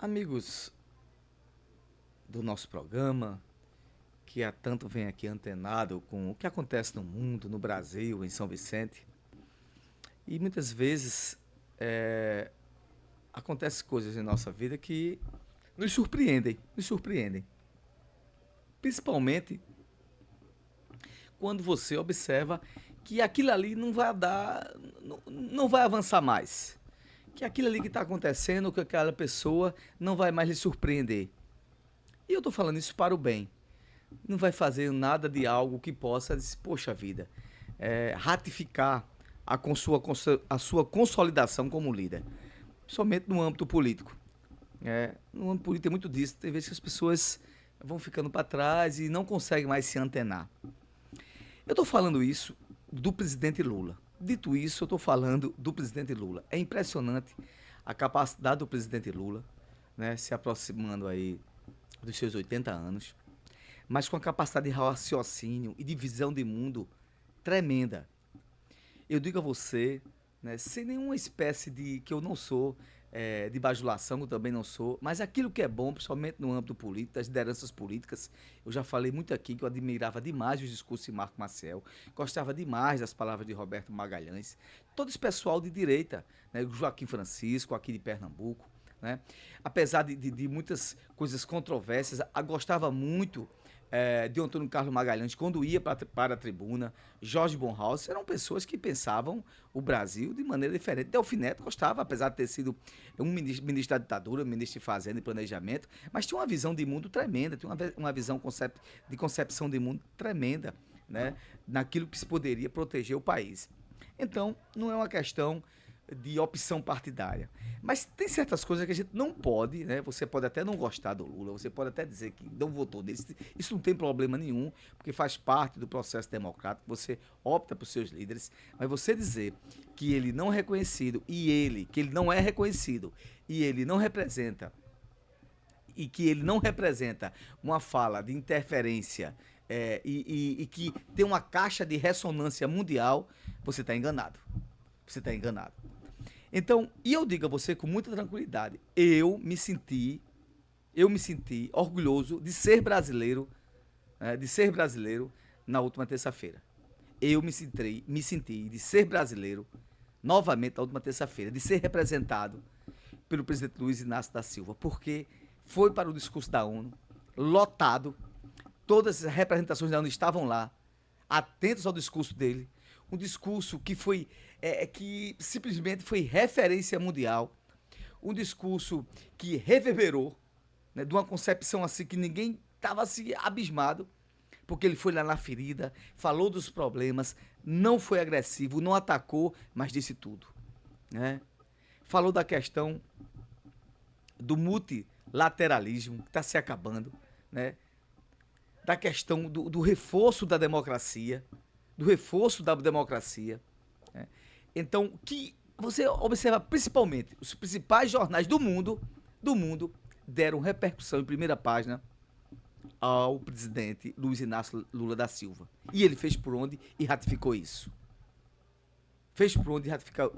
Amigos do nosso programa, que há tanto vem aqui antenado com o que acontece no mundo, no Brasil, em São Vicente, e muitas vezes acontecem coisas em nossa vida que nos surpreendem. Principalmente quando você observa que aquilo ali não vai dar, não vai avançar mais. Que aquilo ali que está acontecendo com aquela pessoa não vai mais lhe surpreender. E eu estou falando isso para o bem. Não vai fazer nada de algo que possa, poxa vida, ratificar a sua consolidação como líder. Somente no âmbito político. No âmbito político tem muito disso. Tem vezes que as pessoas vão ficando para trás e não conseguem mais se antenar. Eu estou falando isso do presidente Lula. Dito isso, eu estou falando do presidente Lula. É impressionante a capacidade do presidente Lula, né, se aproximando aí dos seus 80 anos, mas com a capacidade de raciocínio e de visão de mundo tremenda. Eu digo a você, né, sem nenhuma espécie de que eu não sou de bajulação, eu também não sou, mas aquilo que é bom, principalmente no âmbito político, das lideranças políticas, eu já falei muito aqui que eu admirava demais os discursos de Marco Maciel, gostava demais das palavras de Roberto Magalhães, todo esse pessoal de direita, né, Joaquim Francisco, aqui de Pernambuco, né, apesar de muitas coisas controversas, eu gostava muito de Antônio Carlos Magalhães, quando ia para a tribuna, Jorge Bonhoeffer, eram pessoas que pensavam o Brasil de maneira diferente. Delfim Neto gostava, apesar de ter sido um ministro da ditadura, ministro de Fazenda e Planejamento, mas tinha uma visão de mundo tremenda, tinha uma visão de concepção de mundo tremenda, né, naquilo que se poderia proteger o país. Então, não é uma questão de opção partidária. Mas tem certas coisas que a gente não pode, né? Você pode até não gostar do Lula, você pode até dizer que não votou nele. Isso não tem problema nenhum, porque faz parte do processo democrático, você opta por seus líderes, mas você dizer que ele não é reconhecido que ele não é reconhecido e ele não representa e que ele não representa uma fala de interferência e que tem uma caixa de ressonância mundial, você está enganado. Você está enganado. Então, e eu digo a você com muita tranquilidade, eu me senti orgulhoso de ser brasileiro, na última terça-feira. Eu me senti de ser brasileiro novamente na última terça-feira, de ser representado pelo presidente Luiz Inácio da Silva, porque foi para o discurso da ONU, lotado, todas as representações da ONU estavam lá, atentos ao discurso dele, um discurso que foi que simplesmente foi referência mundial, um discurso que reverberou, né, de uma concepção assim que ninguém estava assim abismado, porque ele foi lá na ferida, falou dos problemas, não foi agressivo, não atacou, mas disse tudo, né? Falou da questão do multilateralismo que está se acabando, né? Da questão do reforço da democracia, né? Então, que você observa principalmente, os principais jornais do mundo deram repercussão em primeira página ao presidente Luiz Inácio Lula da Silva. E ele fez por onde e ratificou isso.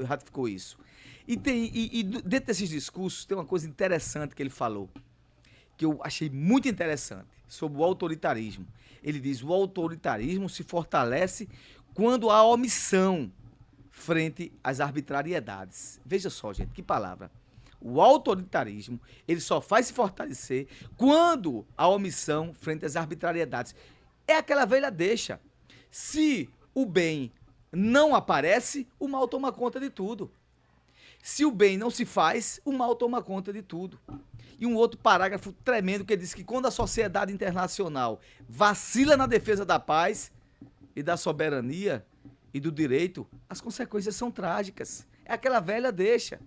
Ratificou isso. E dentro desses discursos tem uma coisa interessante que ele falou, que eu achei muito interessante, sobre o autoritarismo. Ele diz: o autoritarismo se fortalece quando há omissão frente às arbitrariedades. Veja só, gente, que palavra. O autoritarismo, ele só faz se fortalecer quando há omissão frente às arbitrariedades. É aquela velha deixa. Se o bem não aparece, o mal toma conta de tudo. Se o bem não se faz, o mal toma conta de tudo. E um outro parágrafo tremendo que diz que quando a sociedade internacional vacila na defesa da paz e da soberania e do direito, as consequências são trágicas. É aquela velha deixa.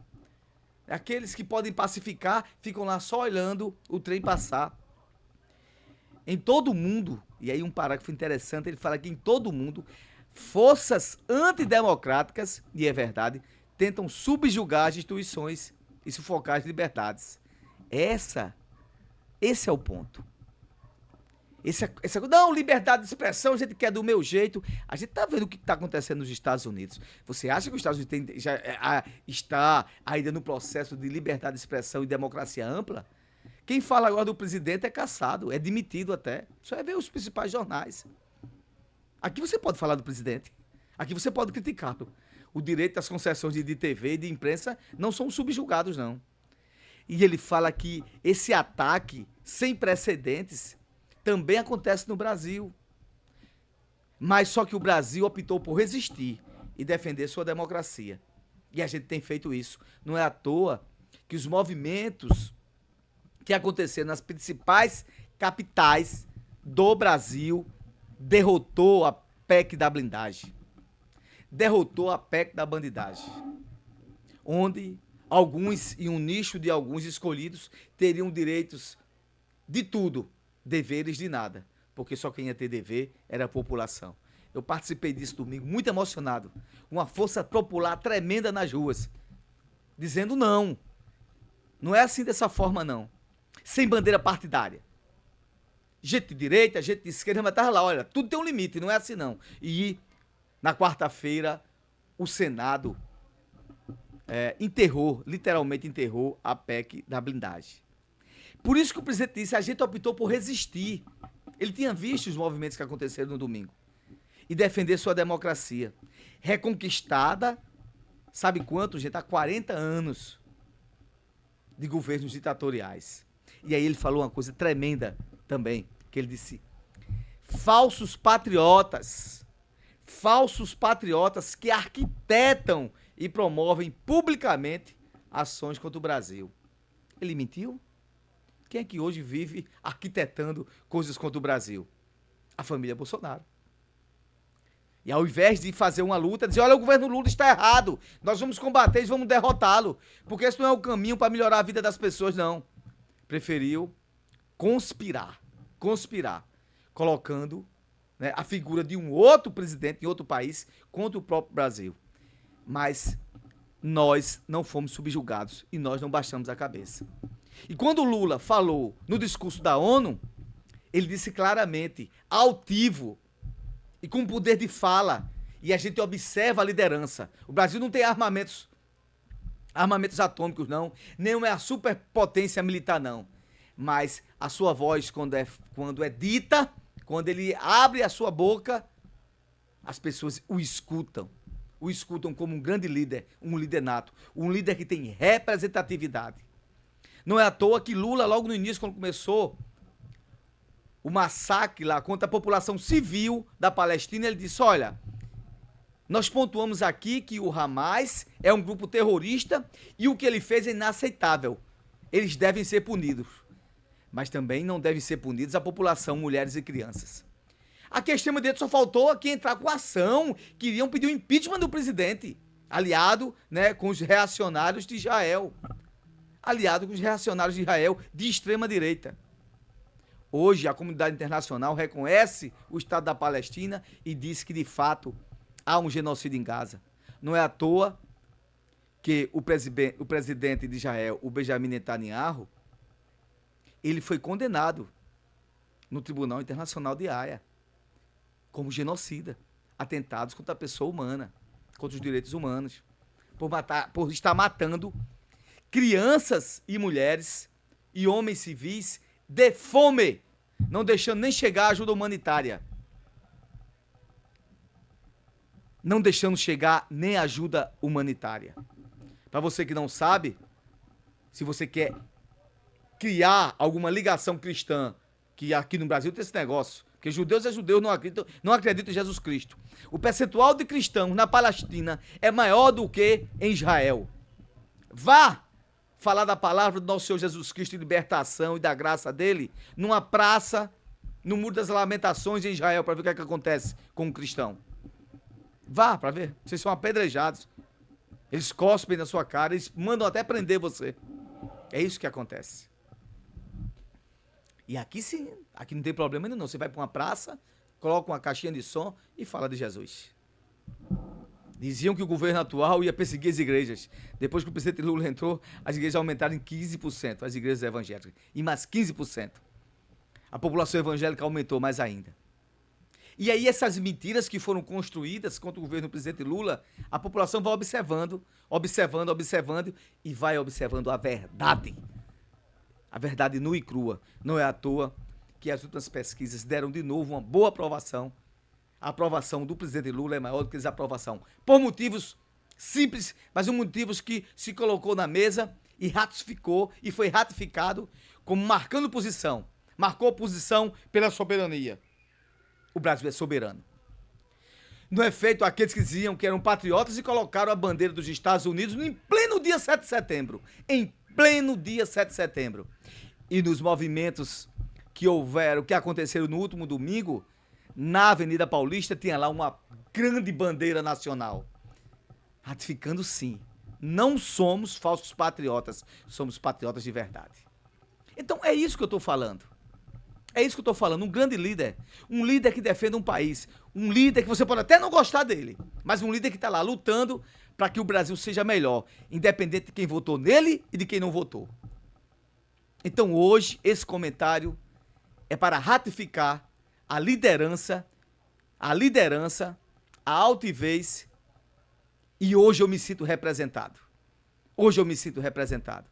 Aqueles que podem pacificar ficam lá só olhando o trem passar. Em todo o mundo, e aí um parágrafo interessante, ele fala que em todo o mundo, forças antidemocráticas, e é verdade, tentam subjugar as instituições e sufocar as liberdades. Esse é o ponto. Não, liberdade de expressão, a gente quer do meu jeito. A gente tá vendo o que está acontecendo nos Estados Unidos. Você acha que os Estados Unidos está ainda no processo de liberdade de expressão e democracia ampla? Quem fala agora do presidente é caçado, é demitido até. Só é ver os principais jornais. Aqui você pode falar do presidente. Aqui você pode criticá-lo. O direito das concessões de TV e de imprensa não são subjugados, não. E ele fala que esse ataque sem precedentes também acontece no Brasil. Mas só que o Brasil optou por resistir e defender sua democracia. E a gente tem feito isso. Não é à toa que os movimentos que aconteceram nas principais capitais do Brasil derrotou a PEC da blindagem. Derrotou a PEC da bandidagem. Onde alguns, e um nicho de alguns escolhidos, teriam direitos de tudo, deveres de nada. Porque só quem ia ter dever era a população. Eu participei disso domingo, muito emocionado. Uma força popular tremenda nas ruas. Dizendo não. Não é assim dessa forma, não. Sem bandeira partidária. Gente de direita, gente de esquerda, mas estava lá, olha, tudo tem um limite, não é assim não. E na quarta-feira, o Senado literalmente enterrou a PEC da blindagem. Por isso que o presidente disse, a gente optou por resistir. Ele tinha visto os movimentos que aconteceram no domingo. E defender sua democracia. Reconquistada, sabe quanto, gente? Há 40 anos de governos ditatoriais. E aí ele falou uma coisa tremenda também, que ele disse, falsos patriotas que arquitetam e promovem publicamente ações contra o Brasil. Ele mentiu? Quem é que hoje vive arquitetando coisas contra o Brasil? A família Bolsonaro. E ao invés de fazer uma luta, dizer, olha, o governo Lula está errado, nós vamos combater e vamos derrotá-lo, porque esse não é o caminho para melhorar a vida das pessoas, não. Preferiu conspirar, colocando, né, a figura de um outro presidente em outro país contra o próprio Brasil. Mas nós não fomos subjugados e nós não baixamos a cabeça. E quando o Lula falou no discurso da ONU, ele disse claramente, altivo e com poder de fala, e a gente observa a liderança. O Brasil não tem armamentos atômicos, não, nem é a superpotência militar, não. Mas a sua voz, quando é dita, quando ele abre a sua boca, as pessoas o escutam como um grande líder, um líder nato, um líder que tem representatividade. Não é à toa que Lula, logo no início, quando começou o massacre lá contra a população civil da Palestina, ele disse, olha, nós pontuamos aqui que o Hamas é um grupo terrorista e o que ele fez é inaceitável. Eles devem ser punidos. Mas também não deve ser punidos a população, mulheres e crianças. Aqui a extrema-direita só faltou aqui entrar com ação, queriam pedir o impeachment do presidente, aliado, né, com os reacionários de Israel. Aliado com os reacionários de Israel de extrema-direita. Hoje a comunidade internacional reconhece o Estado da Palestina e diz que de fato há um genocídio em Gaza. Não é à toa que o presidente de Israel, o Benjamin Netanyahu, ele foi condenado no Tribunal Internacional de Haia como genocida, atentados contra a pessoa humana, contra os direitos humanos, por estar matando crianças e mulheres e homens civis de fome, não deixando nem chegar a ajuda humanitária. Não deixando chegar nem ajuda humanitária. Para você que não sabe, se você quer criar alguma ligação cristã, que aqui no Brasil tem esse negócio, porque judeus é judeus, não acreditam em Jesus Cristo. O percentual de cristãos na Palestina é maior do que em Israel. Vá falar da palavra do nosso Senhor Jesus Cristo, de libertação e da graça dele, numa praça, no Muro das Lamentações em Israel, para ver o que acontece com um cristão. Vá para ver, vocês são apedrejados. Eles cospem na sua cara, eles mandam até prender você. É isso que acontece. E aqui sim, aqui não tem problema nenhum, não. Você vai para uma praça, coloca uma caixinha de som e fala de Jesus. Diziam que o governo atual ia perseguir as igrejas. Depois que o presidente Lula entrou, as igrejas aumentaram em 15%, as igrejas evangélicas, e mais 15%. A população evangélica aumentou mais ainda. E aí essas mentiras que foram construídas contra o governo do presidente Lula, a população vai observando, observando, observando e vai observando a verdade. A verdade nua e crua. Não é à toa que as últimas pesquisas deram de novo uma boa aprovação. A aprovação do presidente Lula é maior do que a desaprovação. Por motivos simples, mas motivos que se colocou na mesa e ratificou e foi ratificado como marcando posição. Marcou posição pela soberania. O Brasil é soberano. Não é feito aqueles que diziam que eram patriotas e colocaram a bandeira dos Estados Unidos em pleno dia 7 de setembro. Em pleno dia 7 de setembro. E nos movimentos que houveram, que aconteceram no último domingo, na Avenida Paulista, tinha lá uma grande bandeira nacional. Ratificando sim. Não somos falsos patriotas, somos patriotas de verdade. Então é isso que eu estou falando. É isso que eu estou falando, um grande líder, um líder que defende um país, um líder que você pode até não gostar dele, mas um líder que está lá lutando para que o Brasil seja melhor, independente de quem votou nele e de quem não votou. Então hoje, esse comentário é para ratificar a liderança, a altivez, e hoje eu me sinto representado. Hoje eu me sinto representado.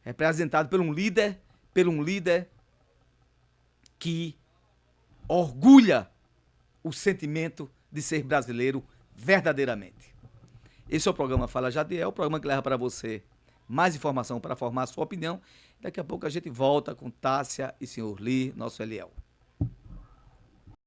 Representado por um líder que orgulha o sentimento de ser brasileiro verdadeiramente. Esse é o programa Fala Jadiel, o programa que leva para você mais informação para formar a sua opinião. Daqui a pouco a gente volta com Tássia e Sr. Lee, nosso Eliel.